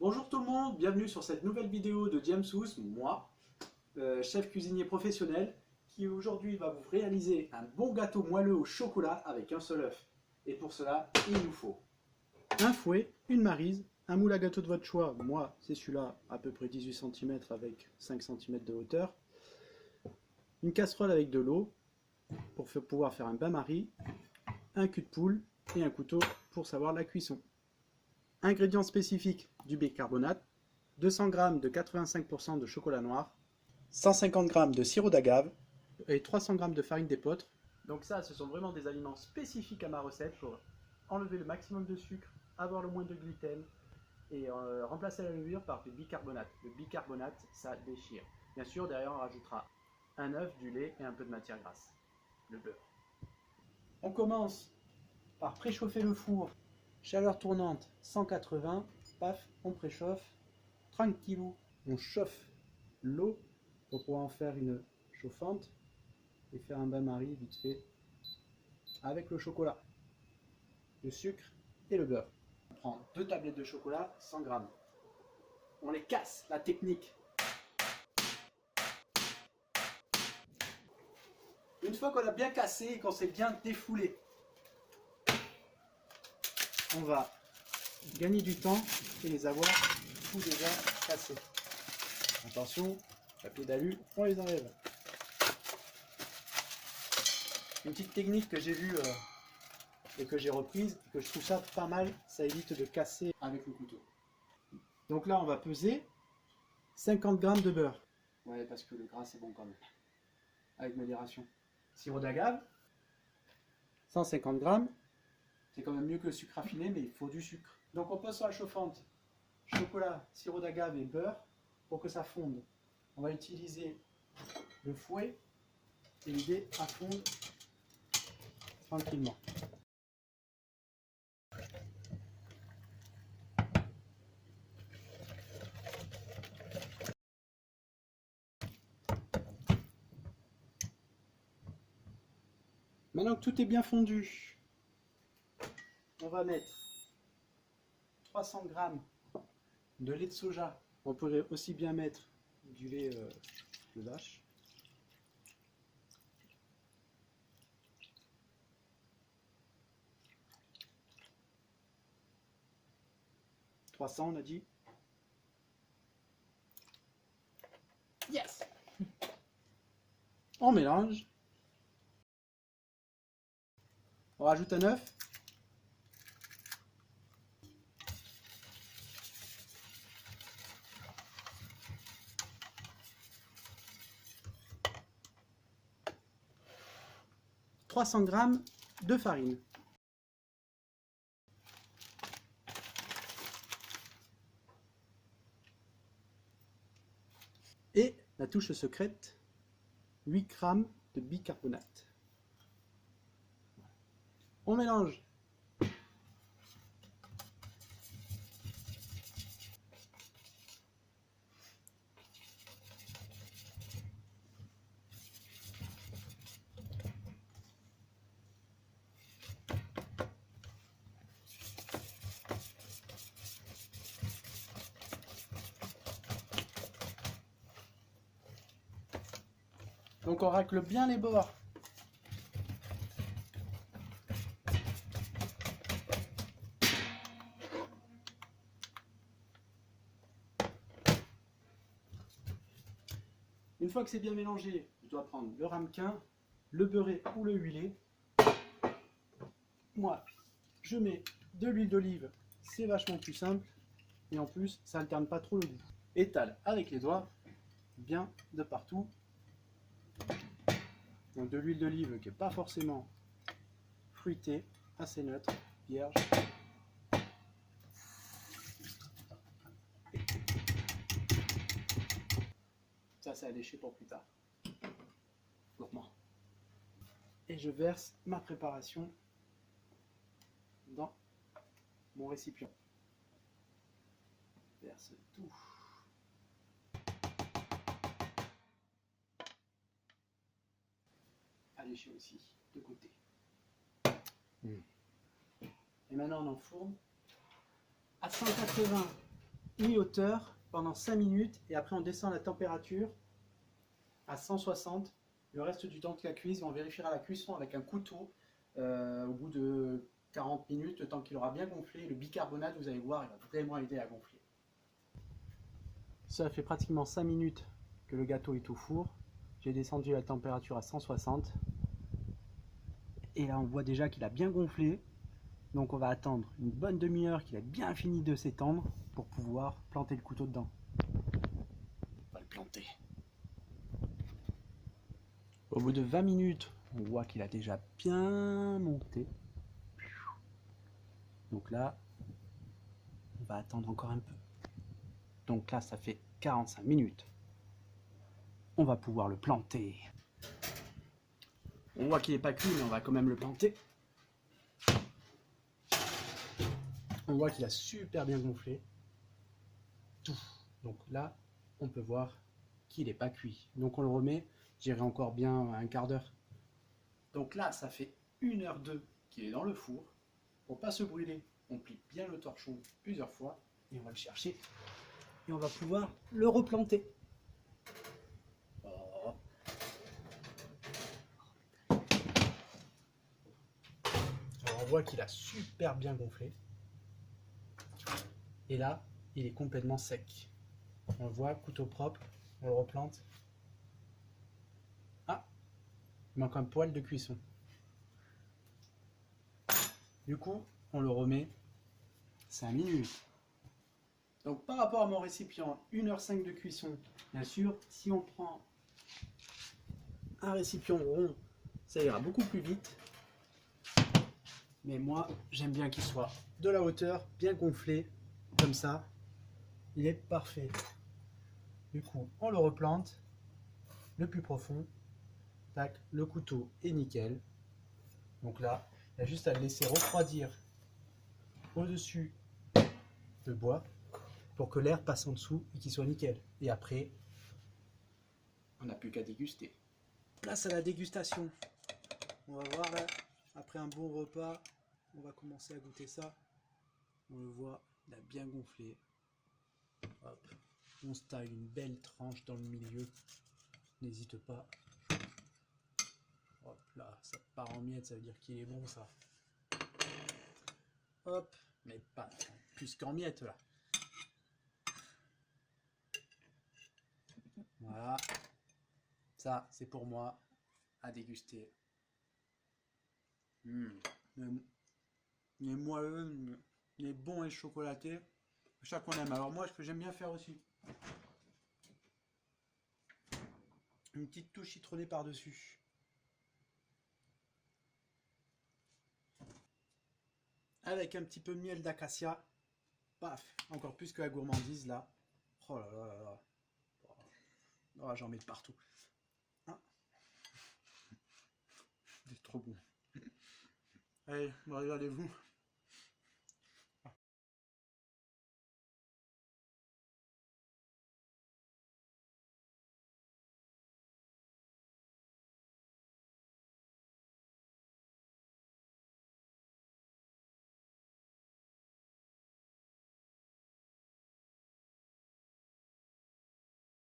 Bonjour tout le monde, bienvenue sur cette nouvelle vidéo de James Hoos, moi, chef cuisinier professionnel, qui aujourd'hui va vous réaliser un bon gâteau moelleux au chocolat avec un seul œuf. Et pour cela, il nous faut un fouet, une maryse, un moule à gâteau de votre choix, moi c'est celui-là à peu près 18 cm avec 5 cm de hauteur, une casserole avec de l'eau pour pouvoir faire un bain-marie, un cul de poule et un couteau pour savoir la cuisson. Ingrédients spécifiques du bicarbonate, 200 g de 85% de chocolat noir, 150 g de sirop d'agave et 300 g de farine d'épeautre. Donc ça, ce sont vraiment des aliments spécifiques à ma recette pour enlever le maximum de sucre, avoir le moins de gluten et remplacer la levure par du bicarbonate. Le bicarbonate, ça déchire. Bien sûr, derrière on rajoutera un œuf, du lait et un peu de matière grasse, le beurre. On commence par préchauffer le four. Chaleur tournante 180, paf, on préchauffe, tranquillou, on chauffe l'eau pour pouvoir en faire une chauffante et faire un bain-marie vite fait avec le chocolat, le sucre et le beurre. On prend 2 tablettes de chocolat, 100 g. On les casse, la technique. Une fois qu'on a bien cassé et qu'on s'est bien défoulé, on va gagner du temps et les avoir tout déjà cassés. Attention, papier d'alu, on les enlève. Une petite technique que j'ai vue et que j'ai reprise, et que je trouve ça pas mal, ça évite de casser avec le couteau. Donc là, on va peser 50 g de beurre. Ouais, parce que le gras c'est bon quand même. Avec modération. Sirop d'agave, 150 g. C'est quand même mieux que le sucre raffiné, mais il faut du sucre. Donc on pose sur la chauffante chocolat, sirop d'agave et beurre pour que ça fonde. On va utiliser le fouet et l'aider à fondre tranquillement. Maintenant que tout est bien fondu, on va mettre 300 g de lait de soja. On pourrait aussi bien mettre du lait de vache. On a dit. Yes. On mélange. On rajoute un œuf. « 300 g de farine. Et la touche secrète, 8 g de bicarbonate. On mélange. Donc on racle bien les bords. Une fois que c'est bien mélangé, je dois prendre le ramequin, le beurrer ou le huiler. Moi, je mets de l'huile d'olive, c'est vachement plus simple. Et en plus, ça alterne pas trop le goût. Étale avec les doigts, bien de partout. Donc de l'huile d'olive qui n'est pas forcément fruitée, assez neutre, vierge. Ça, c'est à lécher pour plus tard. Gourmand. Et je verse ma préparation dans mon récipient. Verse tout. À lécher aussi, de côté. Et maintenant on enfourne à 180 mi-hauteur pendant 5 minutes et après on descend la température à 160. Le reste du temps que la cuise, on vérifiera la cuisson avec un couteau au bout de 40 minutes, le temps qu'il aura bien gonflé. Le bicarbonate, vous allez voir, il va vraiment aider à gonfler. Ça fait pratiquement 5 minutes que le gâteau est au four. J'ai descendu la température à 160. Et là, on voit déjà qu'il a bien gonflé. Donc on va attendre une bonne demi-heure qu'il a bien fini de s'étendre pour pouvoir planter le couteau dedans. On va le planter. Au bout de 20 minutes, on voit qu'il a déjà bien monté. Donc là, on va attendre encore un peu. Donc là, ça fait 45 minutes. On va pouvoir le planter. On voit qu'il n'est pas cuit, mais on va quand même le planter. On voit qu'il a super bien gonflé. Tout. Donc là, on peut voir qu'il n'est pas cuit. Donc on le remet, j'irai encore bien un quart d'heure. Donc là, ça fait 1h02 qu'il est dans le four. Pour pas se brûler, on plie bien le torchon plusieurs fois et on va le chercher. Et on va pouvoir le replanter. Oh. Alors on voit qu'il a super bien gonflé. Et là, il est complètement sec. On le voit, couteau propre, on le replante. Ah, il manque un poil de cuisson. Du coup, on le remet 5 minutes. Donc par rapport à mon récipient, 1h05 de cuisson, bien sûr, si on prend un récipient rond, ça ira beaucoup plus vite. Mais moi, j'aime bien qu'il soit de la hauteur, bien gonflé, comme ça. Il est parfait. Du coup, on le replante, le plus profond. Tac, le couteau est nickel. Donc là, il y a juste à le laisser refroidir au-dessus le bois pour que l'air passe en dessous et qu'il soit nickel. Et après, on n'a plus qu'à déguster. Place à la dégustation. On va voir là, après un bon repas, on va commencer à goûter ça. On le voit, il a bien gonflé. Hop, on se taille une belle tranche dans le milieu. N'hésite pas. Hop là, ça part en miettes, ça veut dire qu'il est bon ça. Hop, mais pas plus qu'en miettes là. Voilà. Ça, c'est pour moi à déguster. Il est moelleux, il est bon et chocolaté. Chaque qu'on aime. Alors moi, ce que j'aime bien faire aussi, une petite touche citronnée par-dessus. Avec un petit peu de miel d'acacia. Paf, encore plus que la gourmandise là. Oh là là là là. Oh, j'en mets de partout. Ah. C'est trop bon. Allez, regardez-vous.